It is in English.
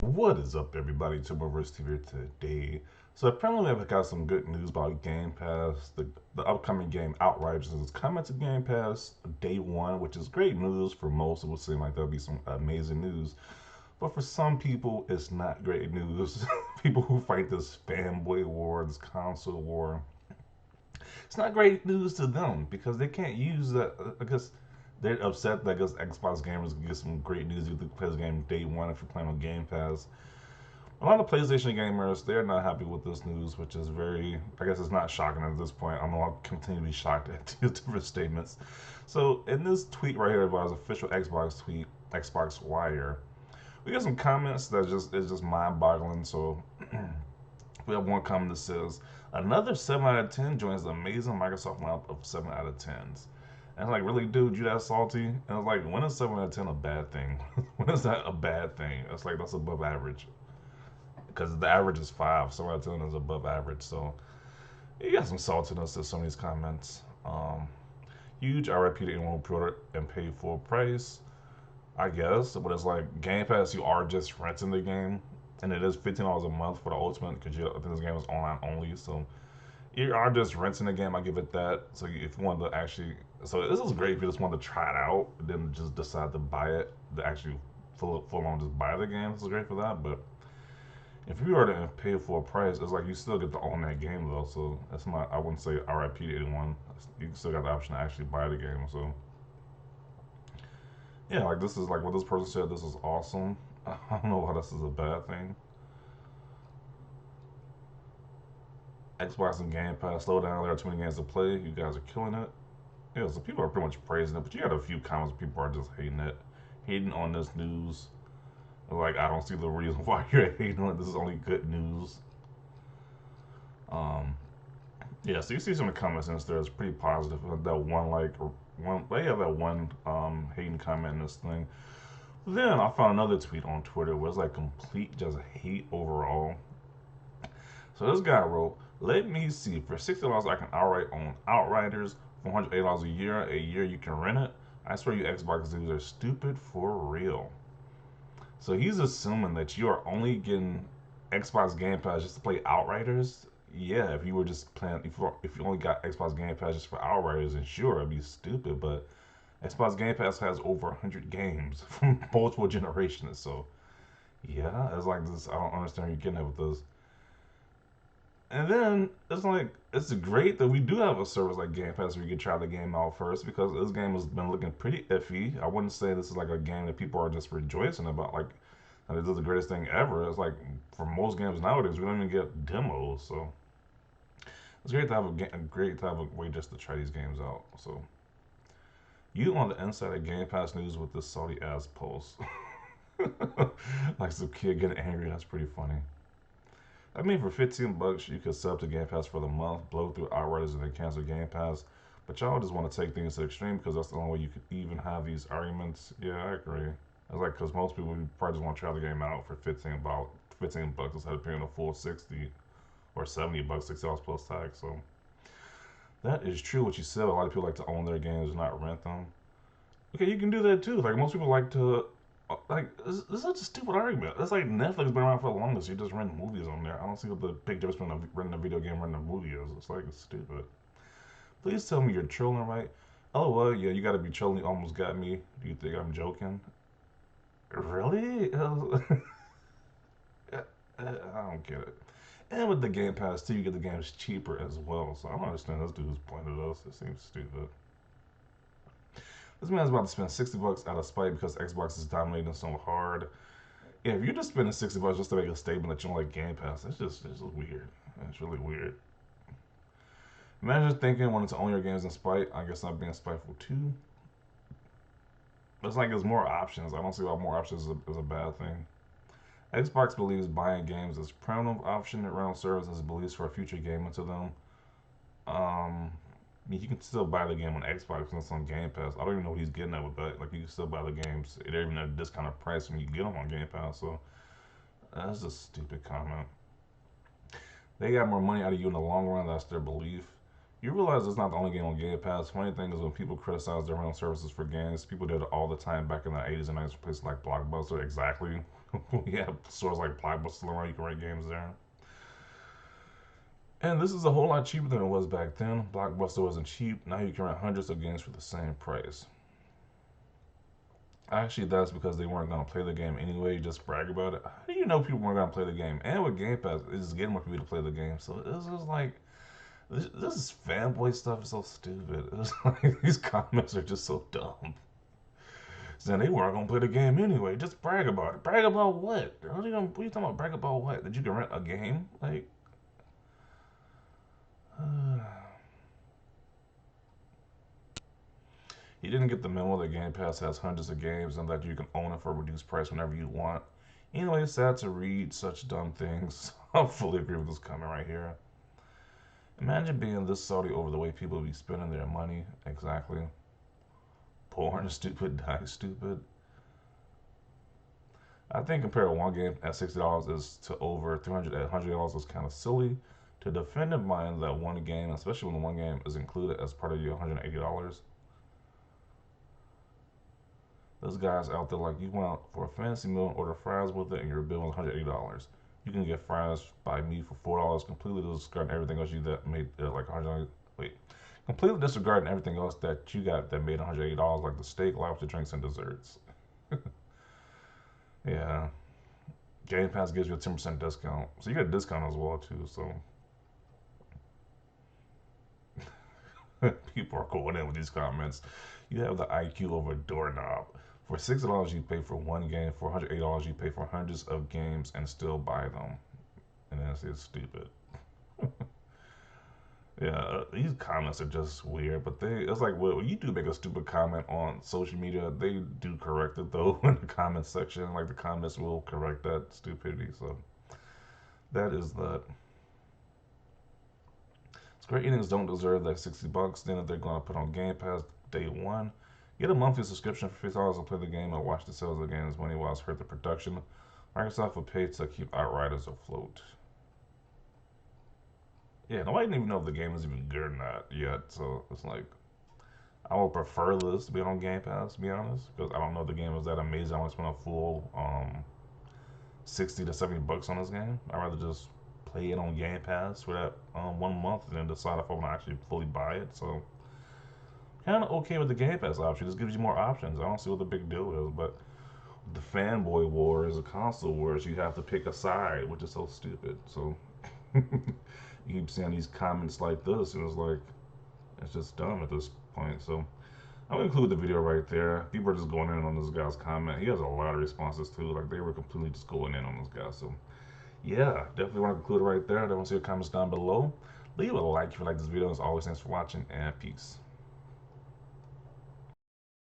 What is up, everybody? Timberverse TV here today. So apparently, I've got some good news about Game Pass. The upcoming game Outriders is coming to Game Pass day one, which is great news for most. It would seem like that'll be some amazing news, but for some people, it's not great news. People who fight this fanboy war, this console war, it's not great news to them because they can't use that. I guess they're upset that I guess Xbox gamers can get some great news. You can play this game day one if you're playing on Game Pass. A lot of PlayStation gamers, they're not happy with this news, which is very, I guess it's not shocking at this point. I know I'll continue to be shocked at these different statements. So, in this tweet right here about his official Xbox tweet, Xbox Wire, we got some comments that just is just mind-boggling. So, we have one comment that says, "Another 7 out of 10 joins the amazing Microsoft lineup of 7 out of 10s." And I'm like, really, dude, you that salty? And I was like, when is 7 out of 10 a bad thing? When is that a bad thing? It's like, that's above average because the average is 5. So I'm telling is above average. So you got some saltiness to some of these comments. Huge RIP to anyone who pre-ordered and paid full price, I guess. But it's like Game Pass, you are just renting the game, and it is $15 a month for the Ultimate because I think this game is online only. So you are just renting the game. I give it that. So if you want to actually, so this is great if you just want to try it out, then just decide to buy it, to actually full on just buy the game. This is great for that, but if you already pay full price, it's like you still get to own that game though. So that's not. I wouldn't say RIP to anyone. You still got the option to actually buy the game. So yeah, like this is like what this person said. This is awesome. I don't know why this is a bad thing. Xbox and Game Pass, slow down. There are too many games to play. You guys are killing it. Yeah, so people are pretty much praising it, but you got a few comments. People are just hating it, hating on this news. Like I don't see the reason why you're hating on it. This is only good news. Um, Yeah, so you see some of the comments in this there is pretty positive. That one like one they have that one hating comment in this thing. Then I found another tweet on Twitter where it's like complete just hate overall. So this guy wrote, "Let me see, for $60 I can outright own Outriders, $480 a year you can rent it. I swear you Xbox dudes are stupid for real." So he's assuming that you are only getting Xbox Game Pass just to play Outriders. Yeah, if you were just playing, if you only got Xbox Game Pass just for Outriders, then sure, it'd be stupid. But Xbox Game Pass has over 100 games from multiple generations. So yeah, it's like this. I don't understand how you're getting at with this. And then it's like it's great that we do have a service like Game Pass where you can try the game out first because this game has been looking pretty iffy. I wouldn't say this is like a game that people are just rejoicing about. Like, this is the greatest thing ever. It's like for most games nowadays, we don't even get demos. So it's great to have great to have a way just to try these games out. So you on the inside of Game Pass news with this salty ass post, like some kid getting angry. That's pretty funny. I mean, for $15, you could sub to Game Pass for the month, blow through Outriders, and then cancel Game Pass. But y'all just want to take things to the extreme because that's the only way you could even have these arguments. Yeah, I agree. It's like because most people probably just want to try the game out for 15 bucks instead of paying a full 60 or $70, $60 plus tax. So that is true what you said. A lot of people like to own their games and not rent them. Okay, you can do that too. Like most people like to. Like this is such a stupid argument. It's like Netflix been around for the longest. You just rent movies on there. I don't see what the big difference between renting a video game and renting a movie is. It's like it's stupid. Please tell me you're trolling, right? Oh well, yeah, you got to be trolling. You almost got me. Do you think I'm joking? Really? I don't get it. And with the Game Pass too, you get the games cheaper as well. So I don't understand this dude's point of this. It seems stupid. This man's about to spend $60 out of spite because Xbox is dominating so hard. Yeah, if you're just spending $60 just to make a statement that you don't like Game Pass, it's just weird. It's really weird. Imagine thinking wanting to own your games in spite. I guess I'm being spiteful too. It's like there's more options. I don't see why more options is a bad thing. Xbox believes buying games is primitive option that round serves as beliefs for a future game into them. I mean, you can still buy the game on Xbox and it's on Game Pass. I don't even know what he's getting at with that. Like, you can still buy the games. They're even at a discounted price when you get them on Game Pass. So that's a stupid comment. They got more money out of you in the long run. That's their belief. You realize it's not the only game on Game Pass. Funny thing is when people criticize their own services for games, people did it all the time back in the 80s and 90s for places like Blockbuster. Exactly. We have stores like Blockbuster where you can rent games there. And this is a whole lot cheaper than it was back then. Blockbuster wasn't cheap. Now you can rent hundreds of games for the same price. Actually, that's because they weren't going to play the game anyway. You just brag about it. How do you know people weren't going to play the game? And with Game Pass, it's just getting more people to play the game. So it's just like, this is fanboy stuff is so stupid. It's like, these comments are just so dumb. Saying they weren't going to play the game anyway. Just brag about it. Brag about what? What are you talking about? Brag about what? That you can rent a game? Like, you didn't get the memo that Game Pass has hundreds of games and that you can own it for a reduced price whenever you want. Anyway, it's sad to read such dumb things. I fully agree with this comment right here. Imagine being this salty over the way people be spending their money. Exactly. Porn is stupid, die stupid. I think comparing one game at $60 is to over 300 at $100 is kind of silly. To defend in mind that one game, especially when one game is included as part of your $180, those guys out there like you went out for a fancy meal and order fries with it, and your bill was $180. You can get fries by me for $4, completely disregarding everything else you that made like 100. Wait, completely disregarding everything else that you got that made $180, like the steak, lobster, drinks, and desserts. Yeah, Game Pass gives you a 10% discount, so you get a discount as well too. So people are going in with these comments. You have the IQ of a doorknob. For $60 you pay for one game. For $180 you pay for hundreds of games and still buy them. And that's it's stupid. Yeah, these comments are just weird. But it's like when you do make a stupid comment on social media, they do correct it though in the comment section. Like the comments will correct that stupidity. So that is that. Square Enix don't deserve that $60 then that they're going to put on Game Pass day one. Get a monthly subscription for $50 to play the game and watch the sales of the game's money while it's hurt the production. Microsoft will pay to keep Outriders afloat. Yeah, nobody didn't even know if the game is even good or not yet. So it's like I would prefer this to be on Game Pass, to be honest, because I don't know if the game is that amazing. I want to spend a full 60 to $70 on this game. I'd rather just play it on Game Pass for that 1 month and then decide if I want to actually fully buy it. So kind of okay with the Game Pass option. This gives you more options. I don't see what the big deal is, but the fanboy war is a console wars. You have to pick a side, which is so stupid. So you keep seeing these comments like this, and it's like it's just dumb at this point. So I'm gonna include the video right there. People are just going in on this guy's comment. He has a lot of responses too. Like they were completely just going in on this guy. So yeah, definitely want to conclude it right there. I want to see your comments down below. Leave a like if you like this video. As always, thanks for watching and peace.